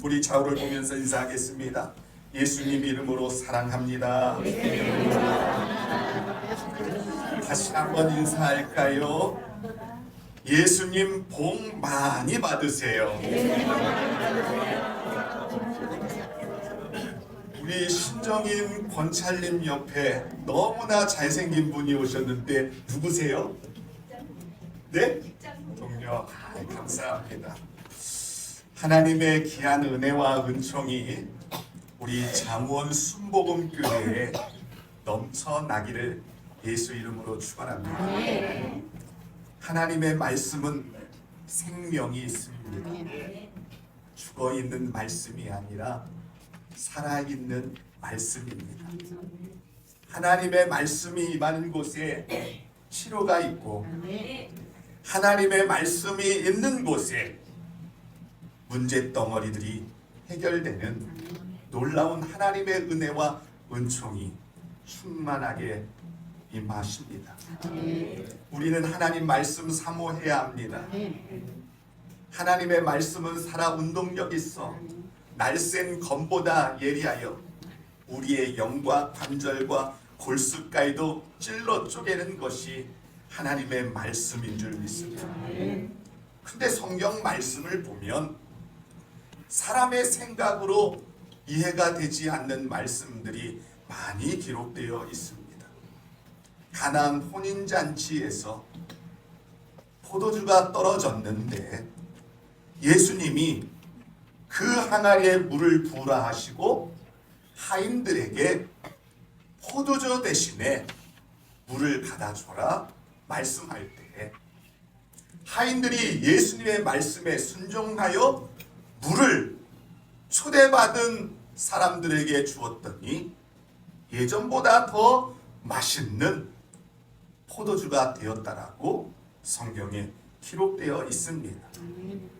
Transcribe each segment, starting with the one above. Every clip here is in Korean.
우리 좌우를 보면서 인사하겠습니다. 예수님 이름으로 사랑합니다. 다시 한번 인사할까요? 예수님 복 많이 받으세요. 우리 신정인 권찰님 옆에 너무나 잘생긴 분이 오셨는데 누구세요? 네? 동료. 감사합니다. 하나님의 귀한 은혜와 은총이 우리 장원 순복음교회에 넘쳐나기를 예수 이름으로 축원합니다. 하나님의 말씀은 생명이 있습니다. 죽어있는 말씀이 아니라 살아있는 말씀입니다. 하나님의 말씀이 임하는 곳에 치료가 있고 하나님의 말씀이 있는 곳에 문제덩어리들이 해결되는 놀라운 하나님의 은혜와 은총이 충만하게 임하십니다. 우리는 하나님 말씀 사모해야 합니다. 하나님의 말씀은 살아 운동력 있어 날쌘 검보다 예리하여 우리의 영과 관절과 골수가에도 찔러 쪼개는 것이 하나님의 말씀인 줄 믿습니다. 근데 성경 말씀을 보면 사람의 생각으로 이해가 되지 않는 말씀들이 많이 기록되어 있습니다. 가나안 혼인잔치에서 포도주가 떨어졌는데 예수님이 그 항아리에 물을 부으라 하시고 하인들에게 포도주 대신에 물을 갖다 줘라 말씀할 때 하인들이 예수님의 말씀에 순종하여 물을 초대받은 사람들에게 주었더니 예전보다 더 맛있는 포도주가 되었다라고 성경에 기록되어 있습니다.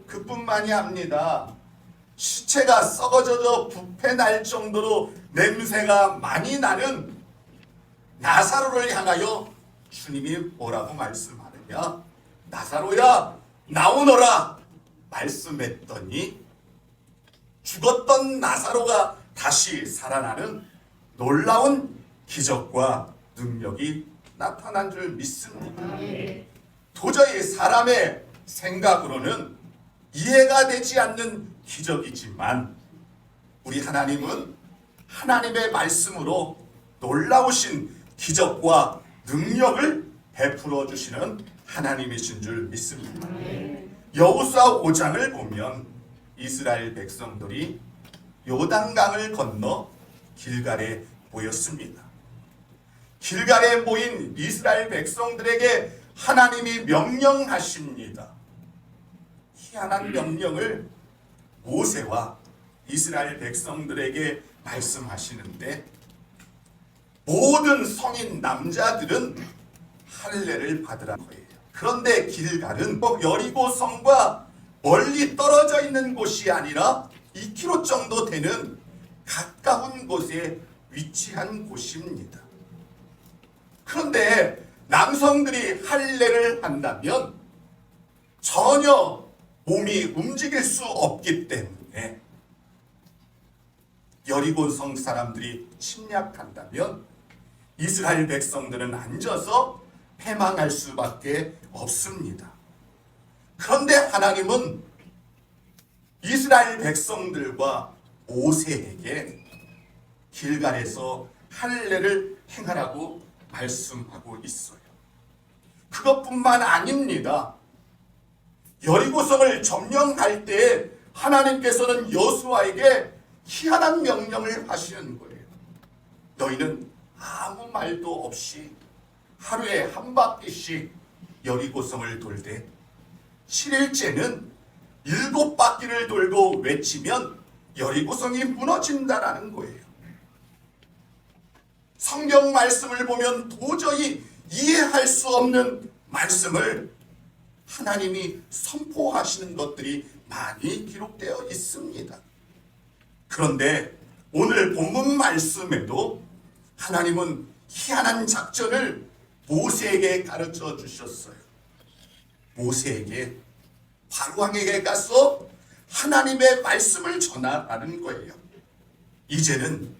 그뿐만이 아닙니다. 시체가 썩어져 부패 날 정도로 냄새가 많이 나는 나사로를 향하여 주님이 뭐라고 말씀하느냐? 나사로야 나오너라 말씀했더니 죽었던 나사로가 다시 살아나는 놀라운 기적과 능력이 나타난 줄 믿습니다. 도저히 사람의 생각으로는 이해가 되지 않는 기적이지만 우리 하나님은 하나님의 말씀으로 놀라우신 기적과 능력을 베풀어 주시는 하나님이신 줄 믿습니다. 여호수아 5장을 보면 이스라엘 백성들이 요단강을 건너 길갈에 모였습니다. 길갈에 모인 이스라엘 백성들에게 하나님이 명령하십니다. 희한한 명령을 모세와 이스라엘 백성들에게 말씀하시는데 모든 성인 남자들은 할례를 받으라 거예요. 그런데 길갈은 여리고 성과 멀리 떨어져 있는 곳이 아니라 2km 정도 되는 가까운 곳에 위치한 곳입니다. 그런데 남성들이 할례를 한다면 전혀 몸이 움직일 수 없기 때문에 여리고성 사람들이 침략한다면 이스라엘 백성들은 앉아서 패망할 수밖에 없습니다. 그런데 하나님은 이스라엘 백성들과 모세에게 길갈에서 할례를 행하라고 말씀하고 있어요. 그것뿐만 아닙니다. 여리고성을 점령할 때 하나님께서는 여호수아에게 희한한 명령을 하시는 거예요. 너희는 아무 말도 없이 하루에 한 바퀴씩 여리고성을 돌되 7일째는 7바퀴를 돌고 외치면 여리고성이 무너진다라는 거예요. 성경 말씀을 보면 도저히 이해할 수 없는 말씀을 하나님이 선포하시는 것들이 많이 기록되어 있습니다. 그런데 오늘 본문 말씀에도 하나님은 희한한 작전을 모세에게 가르쳐 주셨어요. 모세에게 바로왕에게 가서 하나님의 말씀을 전하라는 거예요. 이제는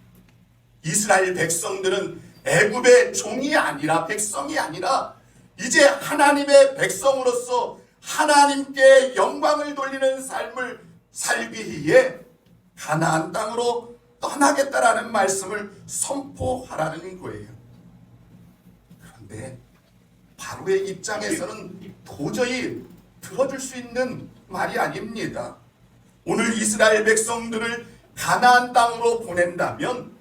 이스라엘 백성들은 애굽의 종이 아니라 백성이 아니라 이제 하나님의 백성으로서 하나님께 영광을 돌리는 삶을 살기 위해 가나안 땅으로 떠나겠다라는 말씀을 선포하라는 거예요. 그런데 바로의 입장에서는 도저히 들어줄 수 있는 말이 아닙니다. 오늘 이스라엘 백성들을 가나안 땅으로 보낸다면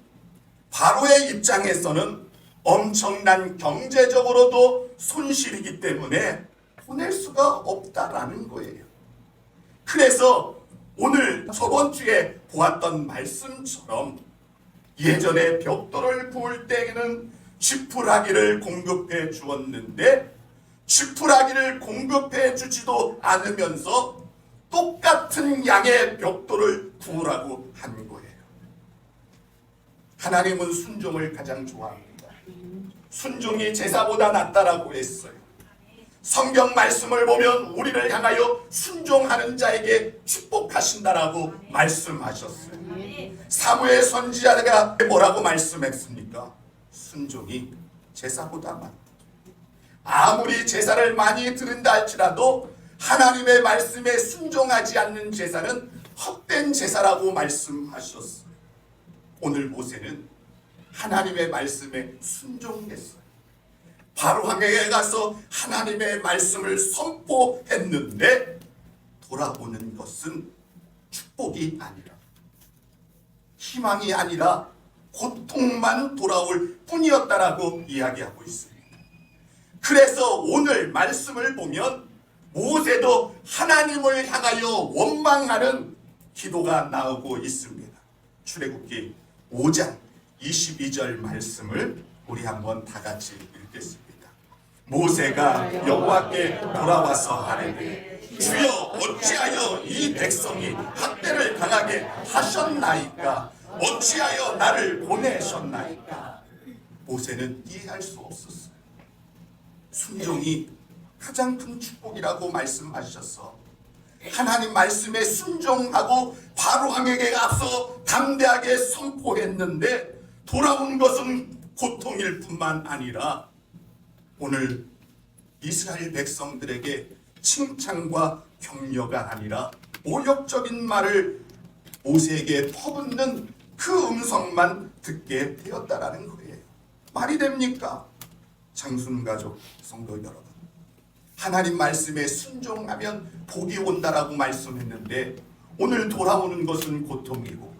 바로의 입장에서는 엄청난 경제적으로도 손실이기 때문에 보낼 수가 없다라는 거예요. 그래서 오늘 저번 주에 보았던 말씀처럼 예전에 벽돌을 부을 때에는 지푸라기를 공급해 주었는데 지푸라기를 공급해 주지도 않으면서 똑같은 양의 벽돌을 부으라고 한 거예요. 하나님은 순종을 가장 좋아합니다. 순종이 제사보다 낫다라고 했어요. 성경 말씀을 보면 우리를 향하여 순종하는 자에게 축복하신다라고 말씀하셨어요. 사무엘 선지자가 뭐라고 말씀했습니까? 순종이 제사보다 낫다. 아무리 제사를 많이 드린다 할지라도 하나님의 말씀에 순종하지 않는 제사는 헛된 제사라고 말씀하셨어요. 오늘 모세는 하나님의 말씀에 순종했어요. 바로 황해에 가서 하나님의 말씀을 선포했는데 돌아오는 것은 축복이 아니라 희망이 아니라 고통만 돌아올 뿐이었다라고 이야기하고 있습니다. 그래서 오늘 말씀을 보면 모세도 하나님을 향하여 원망하는 기도가 나오고 있습니다. 출애굽기 5장 22절 말씀을 우리 한번 다 같이 읽겠습니다. 모세가 여호와께 돌아와서 하되 주여 어찌하여 이 백성이 학대를 당하게 하셨나이까? 어찌하여 나를 보내셨나이까? 모세는 이해할 수 없었어요. 순종이 가장 큰 축복이라고 말씀하셔서 하나님 말씀에 순종하고 바로 왕에게 앞서 담대하게 선포했는데 돌아온 것은 고통일 뿐만 아니라 오늘 이스라엘 백성들에게 칭찬과 격려가 아니라 모욕적인 말을 모세에게 퍼붓는 그 음성만 듣게 되었다라는 거예요. 말이 됩니까? 장순가족 성도 여러분, 하나님 말씀에 순종하면 복이 온다라고 말씀했는데 오늘 돌아오는 것은 고통이고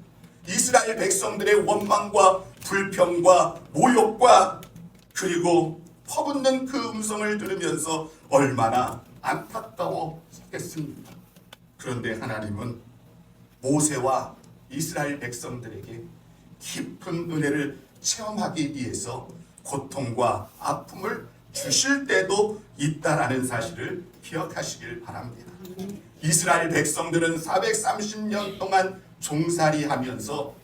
이스라엘 백성들의 원망과 불평과 모욕과 그리고 퍼붓는 그 음성을 들으면서 얼마나 안타까웠겠습니까? 그런데 하나님은 모세와 이스라엘 백성들에게 깊은 은혜를 체험하기 위해서 고통과 아픔을 주실 때도 있다라는 사실을 기억하시길 바랍니다. 이스라엘 백성들은 430년 동안 종살이하면서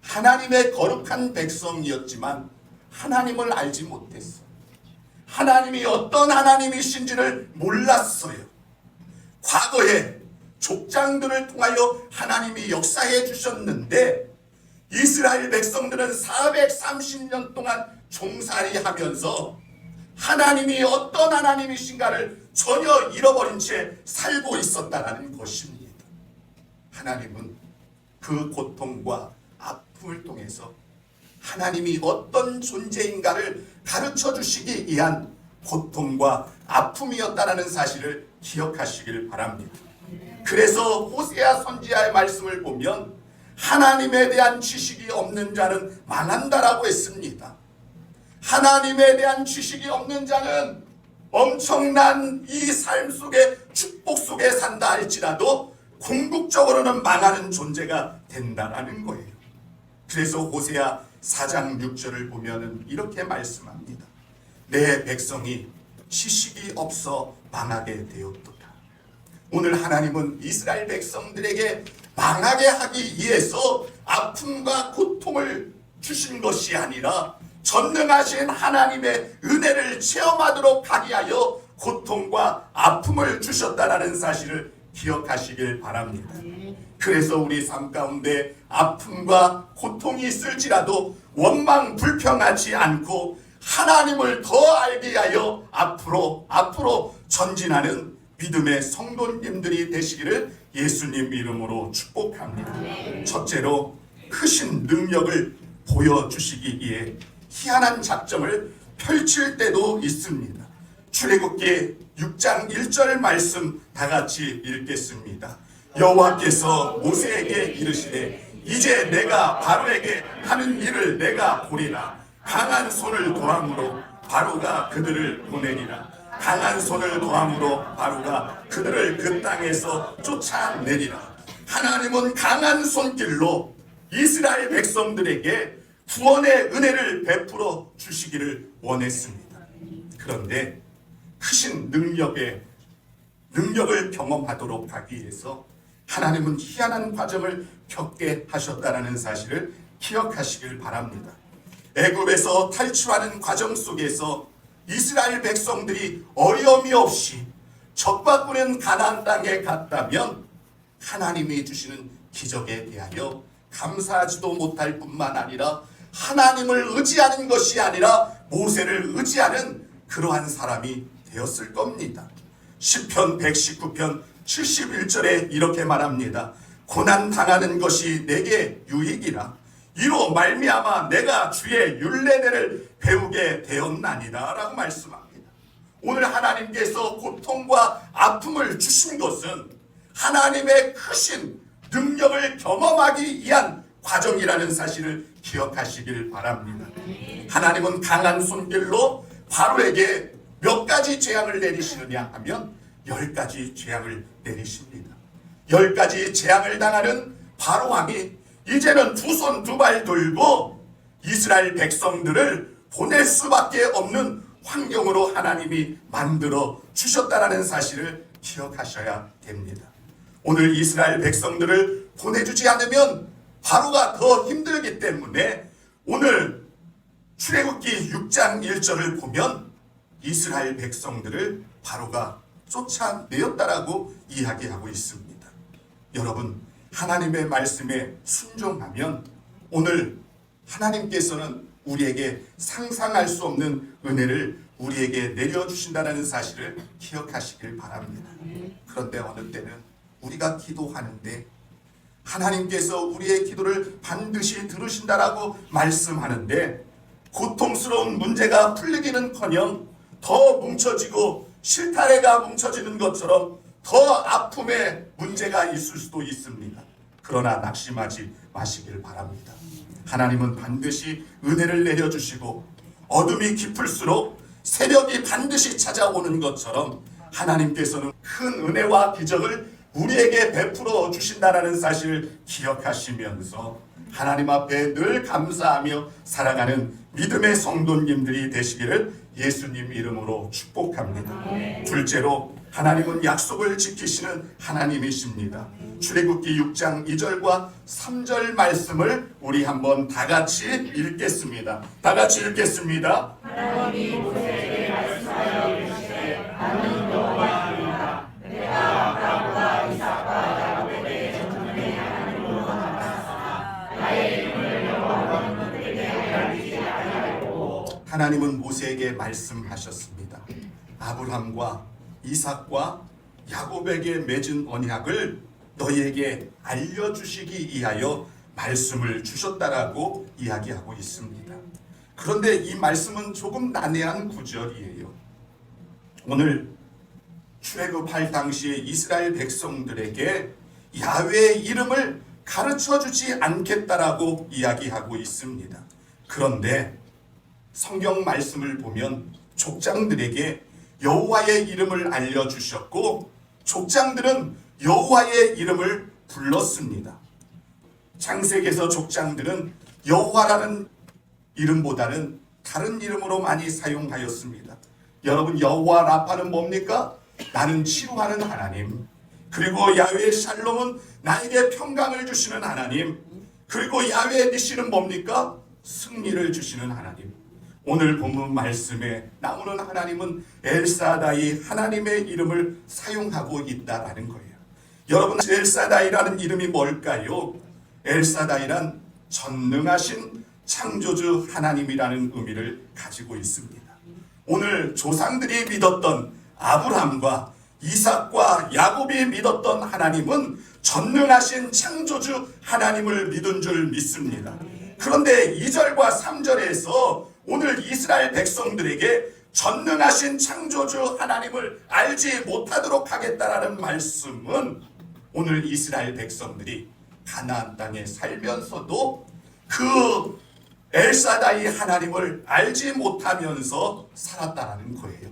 하나님의 거룩한 백성이었지만 하나님을 알지 못했어요. 하나님이 어떤 하나님이신지를 몰랐어요. 과거에 족장들을 통하여 하나님이 역사해 주셨는데 이스라엘 백성들은 430년 동안 종살이하면서 하나님이 어떤 하나님이신가를 전혀 잃어버린 채 살고 있었다는 것입니다. 하나님은 그 고통과 아픔을 통해서 하나님이 어떤 존재인가를 가르쳐 주시기 위한 고통과 아픔이었다는 사실을 기억하시길 바랍니다. 그래서 호세아 선지자의 말씀을 보면 하나님에 대한 지식이 없는 자는 망한다라고 했습니다. 하나님에 대한 지식이 없는 자는 엄청난 이 삶 속에 축복 속에 산다 할지라도 궁극적으로는 망하는 존재가 된다라는 거예요. 그래서 호세아 4장 6절을 보면은 이렇게 말씀합니다. 내 백성이 지식이 없어 망하게 되었도다. 오늘 하나님은 이스라엘 백성들에게 망하게 하기 위해서 아픔과 고통을 주신 것이 아니라 전능하신 하나님의 은혜를 체험하도록 하기 하여 고통과 아픔을 주셨다라는 사실을 기억하시길 바랍니다. 그래서 우리 삶 가운데 아픔과 고통이 있을지라도 원망 불평하지 않고 하나님을 더 알게 하여 앞으로 전진하는 믿음의 성도님들이 되시기를 예수님 이름으로 축복합니다. 첫째로 크신 능력을 보여주시기 위해 희한한 작정을 펼칠 때도 있습니다. 출애굽기 6장 1절 말씀 다 같이 읽겠습니다. 여호와께서 모세에게 이르시되 이제 내가 바로에게 하는 일을 내가 보리라. 강한 손을 도함으로 바로가 그들을 보내리라. 강한 손을 도함으로 바로가 그들을 그 땅에서 쫓아내리라. 하나님은 강한 손길로 이스라엘 백성들에게 구원의 은혜를 베풀어 주시기를 원했습니다. 그런데 크신 능력을 경험하도록 하기 위해서 하나님은 희한한 과정을 겪게 하셨다는 사실을 기억하시길 바랍니다. 애굽에서 탈출하는 과정 속에서 이스라엘 백성들이 어려움이 없이 적바꾸는 가나안 땅에 갔다면 하나님이 주시는 기적에 대하여 감사하지도 못할 뿐만 아니라 하나님을 의지하는 것이 아니라 모세를 의지하는 그러한 사람이 되었을 겁니다. 시편 119편 71절에 이렇게 말합니다. 고난 당하는 것이 내게 유익이라. 이로 말미암아 내가 주의 율례대를 배우게 되었나니라 라고 말씀합니다. 오늘 하나님께서 고통과 아픔을 주신 것은 하나님의 크신 능력을 경험하기 위한 과정이라는 사실을 기억하시길 바랍니다. 하나님은 강한 손길로 바로에게 몇 가지 재앙을 내리시느냐 하면 10가지 재앙을 내리십니다. 10가지 재앙을 당하는 바로 왕이 이제는 두 손 두 발 들고 이스라엘 백성들을 보낼 수밖에 없는 환경으로 하나님이 만들어 주셨다는 사실을 기억하셔야 됩니다. 오늘 이스라엘 백성들을 보내주지 않으면 바로가 더 힘들기 때문에 오늘 출애굽기 6장 1절을 보면 이스라엘 백성들을 바로가 쫓아내었다라고 이야기하고 있습니다. 여러분, 하나님의 말씀에 순종하면 오늘 하나님께서는 우리에게 상상할 수 없는 은혜를 우리에게 내려주신다는 사실을 기억하시길 바랍니다. 그런데 어느 때는 우리가 기도하는데 하나님께서 우리의 기도를 반드시 들으신다라고 말씀하는데 고통스러운 문제가 풀리기는커녕 더 뭉쳐지고 실타래가 뭉쳐지는 것처럼 더 아픔의 문제가 있을 수도 있습니다. 그러나 낙심하지 마시길 바랍니다. 하나님은 반드시 은혜를 내려주시고 어둠이 깊을수록 새벽이 반드시 찾아오는 것처럼 하나님께서는 큰 은혜와 기적을 우리에게 베풀어 주신다는 사실을 기억하시면서 하나님 앞에 늘 감사하며 살아가는 믿음의 성도님들이 되시기를 예수님 이름으로 축복합니다. 둘째로 하나님은 약속을 지키시는 하나님이십니다. 출애굽기 6장 2절과 3절 말씀을 우리 한번 다 같이 읽겠습니다. 다 같이 읽겠습니다. 하나님이 모세에게 말씀하여 이르시되 나는 여호와이니라. 내가 아브라함과 이삭과 야곱에게 전능의 하나님으로 나타나사 나의 이름을 여호와로 그들에게 알리지 아니하였고. 하나님은 모세에게 말씀하셨습니다. 아브라함과 이삭과 야곱에게 맺은 언약을 너희에게 알려주시기 위하여 말씀을 주셨다라고 이야기하고 있습니다. 그런데 이 말씀은 조금 난해한 구절이에요. 오늘 출애굽할 당시에 이스라엘 백성들에게 야훼의 이름을 가르쳐주지 않겠다라고 이야기하고 있습니다. 그런데 성경 말씀을 보면 족장들에게 여호와의 이름을 알려주셨고 족장들은 여호와의 이름을 불렀습니다. 창세기에서 족장들은 여호와라는 이름보다는 다른 이름으로 많이 사용하였습니다. 여러분, 여호와 라파는 뭡니까? 나는 치료하는 하나님. 그리고 야훼 샬롬은 나에게 평강을 주시는 하나님. 그리고 야훼 니시는 뭡니까? 승리를 주시는 하나님. 오늘 본문 말씀에 나오는 하나님은 엘사다이 하나님의 이름을 사용하고 있다라는 거예요. 여러분, 엘사다이라는 이름이 뭘까요? 엘사다이란 전능하신 창조주 하나님이라는 의미를 가지고 있습니다. 오늘 조상들이 믿었던 아브라함과 이삭과 야곱이 믿었던 하나님은 전능하신 창조주 하나님을 믿은 줄 믿습니다. 그런데 2절과 3절에서 오늘 이스라엘 백성들에게 전능하신 창조주 하나님을 알지 못하도록 하겠다라는 말씀은 오늘 이스라엘 백성들이 가나안 땅에 살면서도 그 엘사다이 하나님을 알지 못하면서 살았다라는 거예요.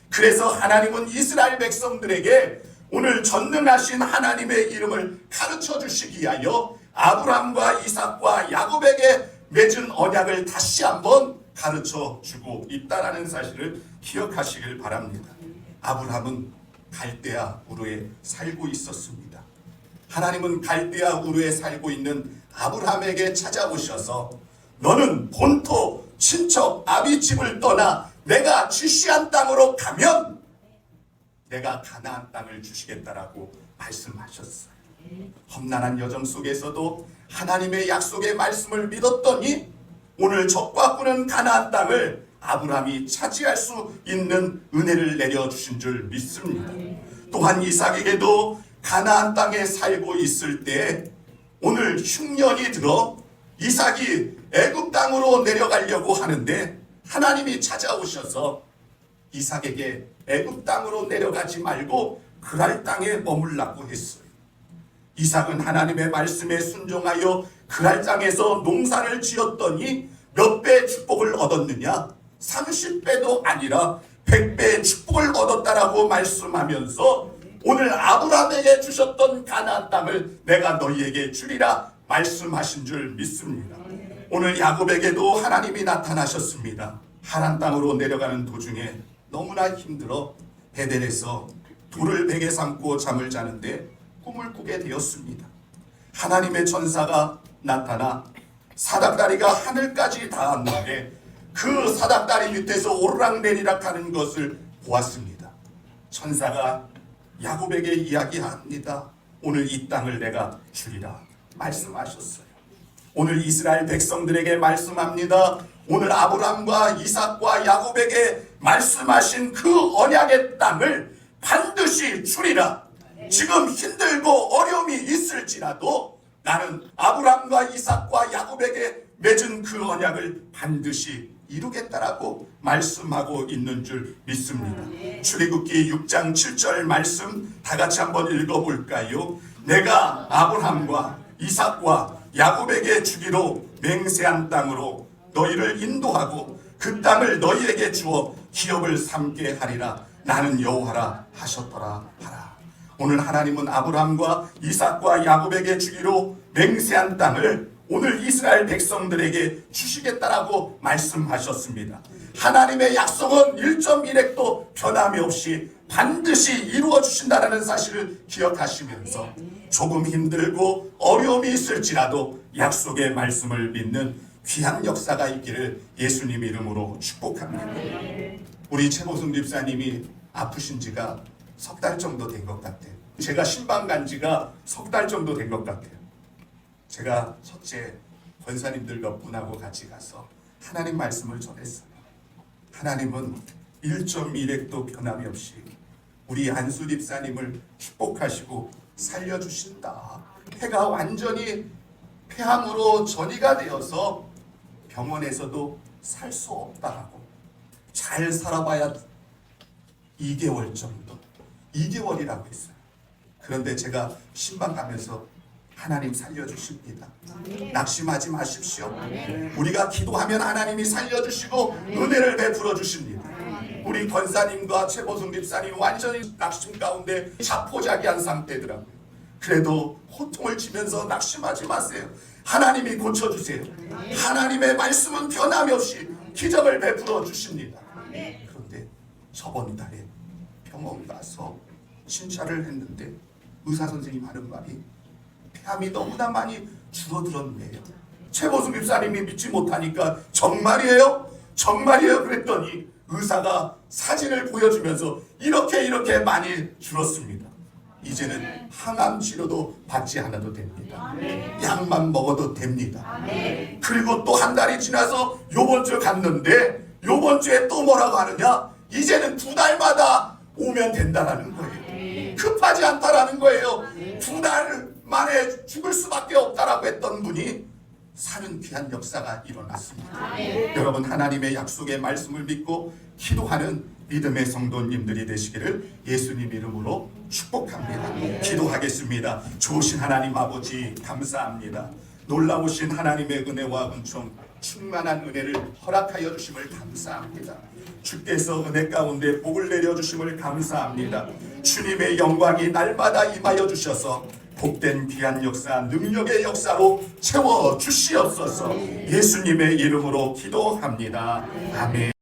그래서 하나님은 이스라엘 백성들에게 오늘 전능하신 하나님의 이름을 가르쳐 주시기 위하여 아브라함과 이삭과 야곱에게 맺은 언약을 다시 한번 가르쳐 주고 있다라는 사실을 기억하시길 바랍니다. 아브라함은 갈대아 우르에 살고 있었습니다. 하나님은 갈대아 우르에 살고 있는 아브라함에게 찾아오셔서 너는 본토 친척 아비 집을 떠나 내가 지시한 땅으로 가면 내가 가나안 땅을 주시겠다라고 말씀하셨어요. 험난한 여정 속에서도 하나님의 약속의 말씀을 믿었더니 오늘 적과 꾸는 가나안 땅을 아브라함이 차지할 수 있는 은혜를 내려주신 줄 믿습니다. 또한 이삭에게도 가나안 땅에 살고 있을 때 오늘 흉년이 들어 이삭이 애굽 땅으로 내려가려고 하는데 하나님이 찾아오셔서 이삭에게 애굽 땅으로 내려가지 말고 그랄 땅에 머물라고 했어요. 이삭은 하나님의 말씀에 순종하여 그랄 땅에서 농사를 지었더니 몇 배의 축복을 얻었느냐? 30배도 아니라 100배의 축복을 얻었다라고 말씀하면서 오늘 아브라함에게 주셨던 가나안 땅을 내가 너희에게 주리라 말씀하신 줄 믿습니다. 오늘 야곱에게도 하나님이 나타나셨습니다. 하란 땅으로 내려가는 도중에 너무나 힘들어 베델에서 돌을 베개 삼고 잠을 자는데 꿈을 꾸게 되었습니다. 하나님의 천사가 나타나 사닥다리가 하늘까지 닿았는데 그 사닥다리 밑에서 오르락내리락 하는 것을 보았습니다. 천사가 야곱에게 이야기합니다. 오늘 이 땅을 내가 주리라 말씀하셨어요. 오늘 이스라엘 백성들에게 말씀합니다. 오늘 아브라함과 이삭과 야곱에게 말씀하신 그 언약의 땅을 반드시 주리라. 지금 힘들고 어려움이 있을지라도 나는 아브라함과 이삭과 야곱에게 맺은 그 언약을 반드시 이루겠다라고 말씀하고 있는 줄 믿습니다. 출애굽기 6장 7절 말씀 다 같이 한번 읽어볼까요? 내가 아브라함과 이삭과 야곱에게 주기로 맹세한 땅으로 너희를 인도하고 그 땅을 너희에게 주어 기업을 삼게 하리라. 나는 여호와라 하셨더라 하라. 오늘 하나님은 아브라함과 이삭과 야곱에게 주기로 맹세한 땅을 오늘 이스라엘 백성들에게 주시겠다라고 말씀하셨습니다. 하나님의 약속은 1.1핵도 변함이 없이 반드시 이루어 주신다는 사실을 기억하시면서 조금 힘들고 어려움이 있을지라도 약속의 말씀을 믿는 귀한 역사가 있기를 예수님 이름으로 축복합니다. 우리 최보승 집사님이 아프신 지가 석 달 정도 된 것 같아요. 제가 신방 간 지가 석 달 정도 된 것 같아요. 제가 첫째 권사님들 몇 분하고 같이 가서 하나님 말씀을 전했어요. 하나님은 1.1핵도 변함이 없이 우리 안수 집사님을 축복하시고 살려주신다. 폐가 완전히 폐암으로 전이가 되어서 병원에서도 살 수 없다고. 잘 살아봐야 2개월 정도. 2개월이라고 했어요. 그런데 제가 신방 가면서 하나님 살려주십니다. 낙심하지 마십시오. 우리가 기도하면 하나님이 살려주시고 은혜를 베풀어 주십니다. 우리 권사님과 최보승 집사님 완전히 낙심 가운데 자포자기한 상태더라고요. 그래도 호통을 치면서 낙심하지 마세요. 하나님이 고쳐주세요. 하나님의 말씀은 변함이 없이 기적을 베풀어 주십니다. 그런데 저번 달에 병원 가서 진찰을 했는데 의사 선생님 하는 말이 폐암이 너무나 많이 줄어들었네요. 최보승 집사님이 믿지 못하니까 정말이에요? 정말이에요? 그랬더니 의사가 사진을 보여주면서 이렇게 많이 줄었습니다. 이제는 항암 치료도 받지 않아도 됩니다. 약만 먹어도 됩니다. 그리고 또 한 달이 지나서 요번 주에 갔는데 요번 주에 또 뭐라고 하느냐? 이제는 2달마다 오면 된다라는 거예요. 급하지 않다라는 거예요. 2달 만에 죽을 수밖에 없다라고 했던 분이 사는 귀한 역사가 일어났습니다. 여러분, 하나님의 약속의 말씀을 믿고 기도하는 믿음의 성도님들이 되시기를 예수님 이름으로 축복합니다. 기도하겠습니다. 좋으신 하나님 아버지 감사합니다. 놀라우신 하나님의 은혜와 은총, 충만한 은혜를 허락하여 주심을 감사합니다. 주께서 은혜 가운데 복을 내려주심을 감사합니다. 주님의 영광이 날마다 임하여 주셔서 복된 귀한 역사, 능력의 역사로 채워 주시옵소서. 예수님의 이름으로 기도합니다. 아멘.